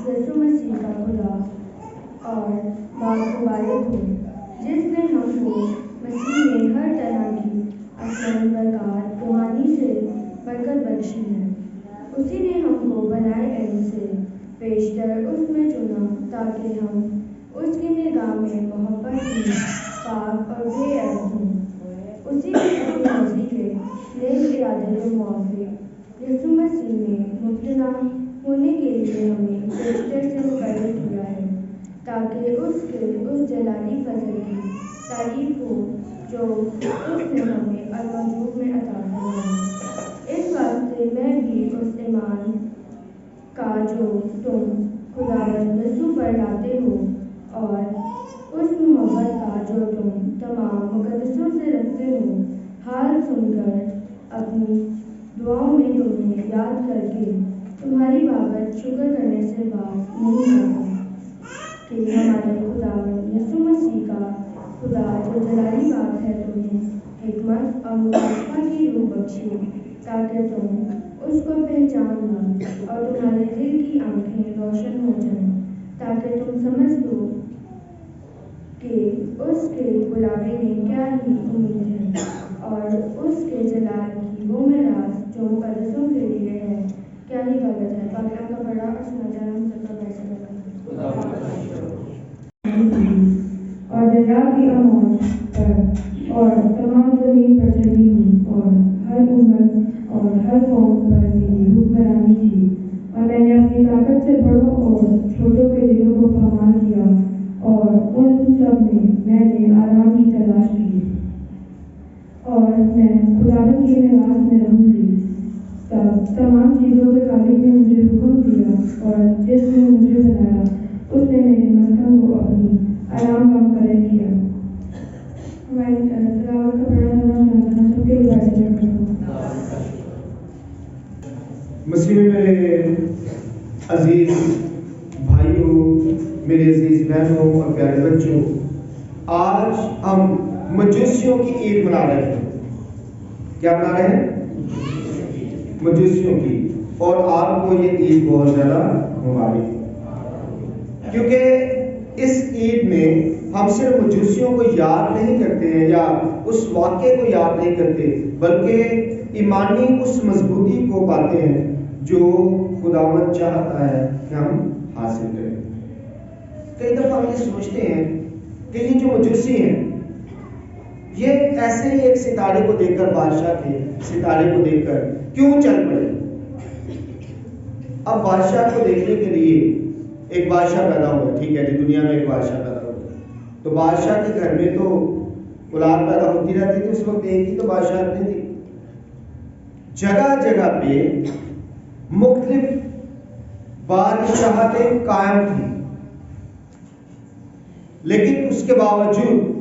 یسوع مسیح کا خدا اور باپ مبارک ہو، جس نے ہم کو مسیح میں ہر طرح کی آسمانی برکات روحانی سے برکت بخشی ہے۔ اسی نے ہم کو بنائے علم سے بیشتر اس میں چنا تاکہ ہم اس کی نگاہ میں محبت میں پاک اور بے عیب ہوں۔ اسی نے اپنی مرضی کے نیک ارادے کے موافق یسوع مسیح میں مبتلا ہونے کے لیے ہمیں بیشتر سے مقرر کیا ہے، تاکہ اس کے اس جلالی فضل کی تعریف ہو جو اس نے ہمیں الموجود میں عطا فرمائی۔ اس واسطے میں بھی اس ایمان کا جو تم خداوند یسوع پر لاتے ہو اور اس محبت کا جو تم تمام مقدسوں سے رکھتے ہو، حال سن کر اپنی دعاؤں میں تمہیں یاد کر کے تمہاری بابت شکر کرنے سے باز نہیں آتا کہ ہمارے خداوند یسوع مسیح کا خدا جو جلالی باپ ہے تمہیں حکمت اور مکاشفہ کی روح بخشے، تاکہ تم اس کو پہچان لو اور تمہارے دل کی آنکھیں روشن ہو جائیں، تاکہ تم سمجھ لو کہ اس کے بلاوے میں کیا ہی امید ہے اور اس کے جلال کی وہ میراث جو مقدسوں کے لیے ہے کیا ہی غلط ہے۔ پاکلام کا بڑا اور سناتا ہم سب کا پیسہ اور دریا کی آموز پر اور تمام زمین پر چلی ہوئی اور ہر عمر اور ہر قوم پر میری حکمرانی کی، اور میں نے اپنی طاقت سے بڑوں اور چھوٹوں کے دلوں کو پامال کیا، اور ان سب میں نے آرام کی تلاش کی، اور میں خداوند کی میراث میں رہوں گی۔ تب تمام چیزوں کے خالق نے مجھے حکم دیا، اور جس نے مجھے بنایا اس نے میرے مسکن کو اپنی آرام کا مقرر کیا۔ ہماری تلاوت کا بڑا سنانا سب کے لیے کرتا ہوں۔ مسیح میں میرے عزیز بھائیوں، میرے عزیز بہنوں اور پیارے بچوں، آج ہم مجوسیوں کی عید منا رہے ہیں۔ کیا منا رہے ہیں؟ مجوسیوں کی۔ اور آپ کو یہ عید بہت زیادہ مبارک، کیونکہ اس عید میں ہم صرف مجوسیوں کو یاد نہیں کرتے ہیں یا اس واقعے کو یاد نہیں کرتے، بلکہ ایمانی اس مضبوطی کو پاتے ہیں جو خداوند چاہتا ہے کہ ہم حاصل کریں۔ کئی دفعہ ہم یہ سوچتے ہیں کہ یہ جو مجوسی ہیں، یہ ایسے ہی ایک ستارے کو دیکھ کر، بادشاہ کے ستارے کو دیکھ کر کیوں چل پڑے؟ اب بادشاہ کو دیکھنے کے لیے ایک بادشاہ پیدا ہوا، ٹھیک ہے جی، دنیا میں ایک بادشاہ پیدا ہوا، تو بادشاہ کے گھر میں تو اولاد پیدا ہوتی رہتی تھی، اس وقت ایک ہی تو بادشاہ نہیں تھی، جگہ جگہ پہ مختلف بادشاہتیں قائم تھیں، لیکن اس کے باوجود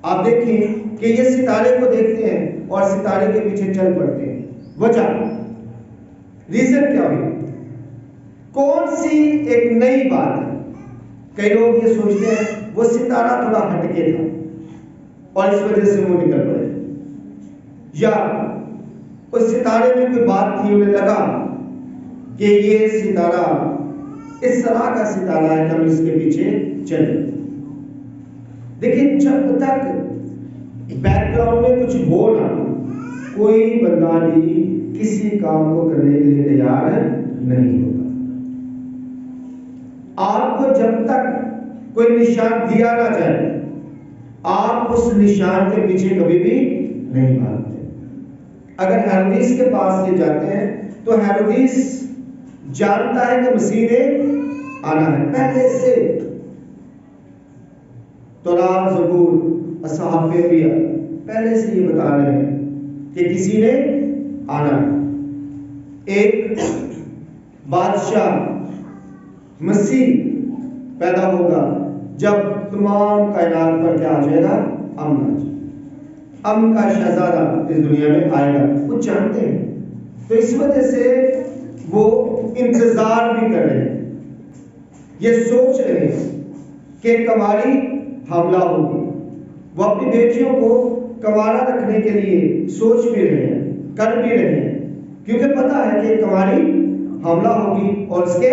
آپ دیکھیں کہ یہ ستارے کو دیکھتے ہیں اور ستارے کے پیچھے چل پڑتے ہیں۔ وجہ، ریزن کیا ہوئی؟ کون سی ایک نئی بات ہے؟ کئی لوگ یہ سوچتے ہیں وہ ستارہ تھوڑا ہٹ کے تھا اور اس وجہ سے وہ نکل پڑے، یا اس ستارے میں کوئی بات تھی، انہیں لگا کہ یہ ستارہ اس طرح کا ستارہ ہے کہ ہم اس کے پیچھے چلیں۔ دیکھیں، جب تک بیک گراؤنڈ میں کچھ ہو نہ، کوئی بندہ بھی کسی کام کو کرنے کے لیے تیار نہیں ہوتا۔ آپ کو جب تک کوئی نشان دیا نہ جائے، آپ اس نشان کے پیچھے کبھی بھی نہیں بھاگتے۔ اگر ہیرودیس کے پاس یہ جاتے ہیں تو ہیرودیس جانتا ہے کہ مسیح نے آنا ہے، پہلے سے تورات، زبور، اصحاف انبیاء پہلے سے یہ بتا رہے ہیں کہ کسی نے آنا ہے۔ ایک بادشاہ مسیح پیدا ہوگا جب تمام کائنات پر کیا آ جائے گا؟ امن آ جائے گا، امن کا شہزادہ اس دنیا میں آئے گا، وہ جانتے ہیں، تو اس وجہ سے وہ انتظار بھی کر رہے ہیں، یہ سوچ رہے ہیں کہ کنواری حاملہ ہوگی، وہ اپنی بیٹیوں کو کنوارا رکھنے کے لیے سوچ بھی رہے ہیں، کر بھی رہے ہیں، کیونکہ پتہ ہے کہ کنواری حاملہ ہوگی اور اس کے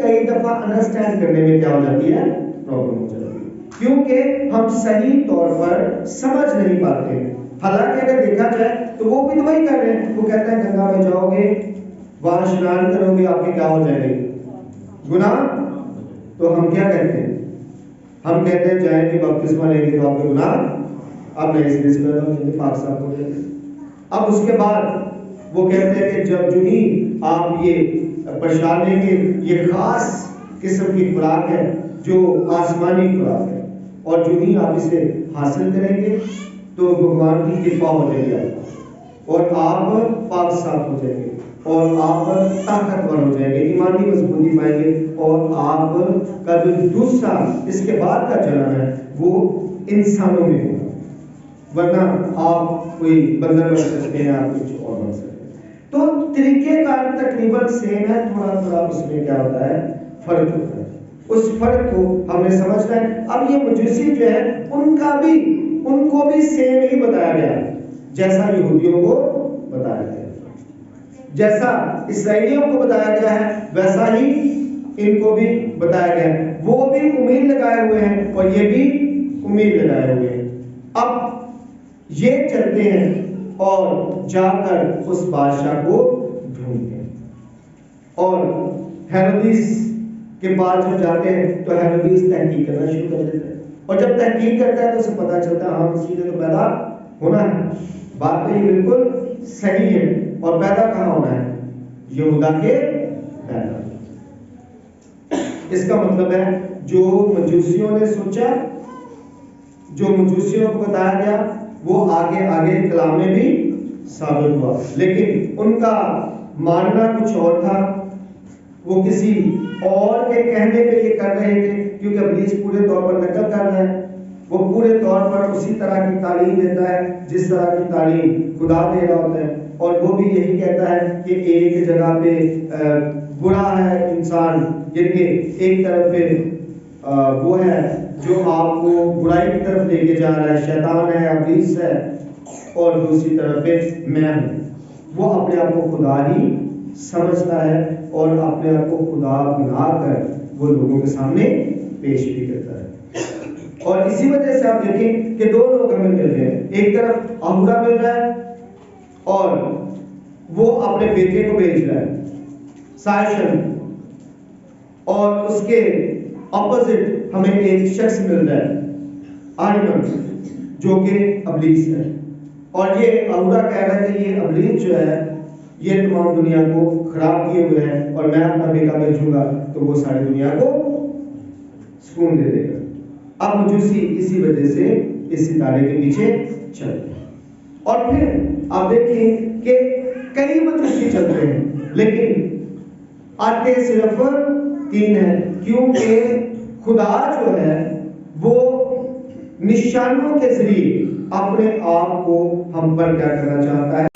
کئی دفعہ انڈرسٹینڈ کرنے میں کیا ہو جاتی ہے؟ پرابلم ہو جاتی ہے، کیونکہ ہم صحیح طور پر سمجھ نہیں پاتے ہیں۔ حالانکہ اگر دیکھا جائے تو وہ بھی تو وہی کر رہے ہیں، وہ کہتے ہیں گنگا میں جاؤ گے، وہاں اسنان کرو گے، آپ کے کیا ہو جائے گے؟ گناہ۔ تو ہم کیا کہتے ہیں؟ ہم کہتے ہیں جائیں گے بپتسمہ لیں گے تو آپ کے گناہ اب نئے سرے سے پیدا ہو جائیں گے، پاک صاف ہو جائیں گے۔ اب اس کے بعد وہ کہتے ہیں کہ جب جو ہی آپ یہ پرشاد لیں گے، یہ خاص قسم کی خوراک ہے جو آسمانی خوراک ہے، اور جو ہی آپ اسے حاصل کریں گے تو بھگوان کی کرپا ہو جائے گی آپ اور آپ پاک صاف ہو جائیں گے اور آپ طاقتور ہو جائیں گے، ایمانی مضبوطی پائیں گے، اور آپ کا جو دوسرا اس کے بعد کا جنم ہے وہ انسانوں میں ہوگا، ورنہ آپ کوئی بندر بن سکتے ہیں، آپ کچھ اور بن سکتے ہیں۔ تو طریقے کار تقریباً سیم ہے، تھوڑا تھوڑا اس میں کیا ہوتا ہے؟ فرق ہوتا ہے۔ اس فرق کو ہم نے سمجھنا ہے۔ اب یہ مجوسی جو ہے ان کو بھی سیم ہی بتایا گیا جیسا یہودیوں کو بتایا گیا، جیسا اسرائیلیوں کو بتایا گیا ہے ویسا ہی ان کو بھی بتایا گیا ہے۔ وہ بھی امید لگائے ہوئے ہیں اور یہ بھی امید لگائے ہوئے ہیں۔ اب یہ چلتے ہیں اور جا کر اس بادشاہ کو ڈھونڈتے ہیں، اور ہیرودیس کے پاس جب جاتے ہیں تو ہیرودیس تحقیق کرنا شروع کر دیتا ہے، اور جب تحقیق کرتا ہے تو اسے پتا چلتا ہے ہاں مسیح نے تو پیدا ہونا ہے، بات تو یہ بالکل صحیح ہے، اور پیدا کہاں ہونا ہے؟ یہودا کے پیدا۔ اس کا مطلب ہے جو مجوسیوں نے سوچا، جو مجوسیوں کو بتایا گیا، وہ آگے آگے کلام میں بھی ثابت ہوا، لیکن ان کا ماننا کچھ اور تھا، وہ کسی اور کے کہنے پہ یہ کر رہے تھے، کیونکہ ابلیس پورے طور پر نقل کر رہا ہے، وہ پورے طور پر اسی طرح کی تعلیم دیتا ہے جس طرح کی تعلیم خدا دے رہا ہوتا ہے، اور وہ بھی یہی کہتا ہے کہ ایک جگہ پہ برا ہے انسان، یعنی ایک طرف پہ وہ ہے جو آپ کو برائی کی طرف لے کے جا رہا ہے، شیطان ہے، ابلیس ہے، اور دوسری طرف پہ میں ہوں۔ وہ اپنے آپ کو خدا ہی سمجھتا ہے اور اپنے آپ کو خدا بنا کر وہ لوگوں کے سامنے پیش بھی کرتا ہے، اور اسی وجہ سے آپ دیکھیں کہ دو لوگ ہمیں مل رہے ہیں، ایک طرف اہورا مل رہا ہے اور وہ اپنے بیٹے کو بھیج رہا ہے سائشن، اور اس کے اپوزٹ ہمیں ایک شخص مل رہا ہے آرمن، جو کہ ابلیس ہے، اور یہ اہورا کہہ رہا ہے کہ یہ ابلیس جو ہے یہ تمام دنیا کو خراب کیے ہوئے ہیں، اور میں اپنا بیٹا بھیجوں گا تو وہ ساری دنیا کو سکون دے دے گا۔ اب مجوسی اسی وجہ سے اس ستارے کے پیچھے چل رہے ہیں، اور پھر آپ دیکھیں کہ کئی مجوسی چلتے ہیں لیکن آتے صرف 3 ہیں، کیونکہ خدا جو ہے وہ نشانوں کے ذریعے اپنے آپ کو ہم پر کیا کرنا چاہتا ہے؟